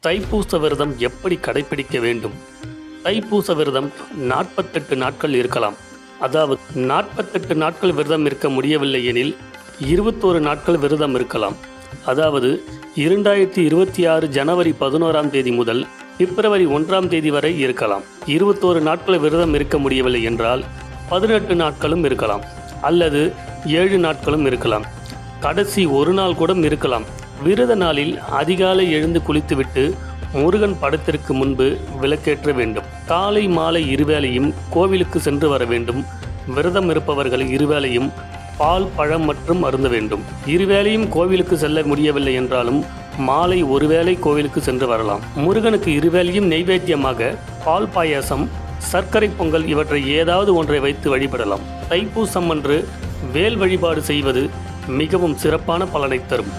தைப்பூச விரதம் எப்படி கடைபிடிக்க வேண்டும்? தைப்பூச விரதம் 48 நாட்கள் இருக்கலாம். அதாவது 48 நாட்கள் விரதம் இருக்க முடியவில்லை எனில் 21 நாட்கள் விரதம் இருக்கலாம். அதாவது 2026 ஜனவரி 11ஆம் தேதி முதல் பிப்ரவரி 1ஆம் தேதி வரை இருக்கலாம். 21 நாட்கள் விரதம் இருக்க முடியவில்லை என்றால் 18 நாட்களும் இருக்கலாம், அல்லது 7 நாட்களும் இருக்கலாம். கடைசி ஒரு நாள் கூட இருக்கலாம். விரத நாளில் அதிகாலை எழுந்து குளித்துவிட்டு முருகன் படத்திற்கு முன்பு விளக்கேற்ற வேண்டும். காலை மாலை இருவேளையும் கோவிலுக்கு சென்று வர வேண்டும். விரதம் இருப்பவர்கள் இருவேளையும் பால் பழம் மற்றும் அருந்த வேண்டும். இருவேளையும் கோவிலுக்கு செல்ல முடியவில்லை என்றாலும் மாலை ஒருவேளை கோவிலுக்கு சென்று வரலாம். முருகனுக்கு இருவேளையும் நெய்வேத்தியமாக பால் பாயாசம், சர்க்கரை பொங்கல் இவற்றை ஏதாவது ஒன்றை வைத்து வழிபடலாம். தைப்பூசம் அன்று வேல் வழிபாடு செய்வது மிகவும் சிறப்பான பலனை தரும்.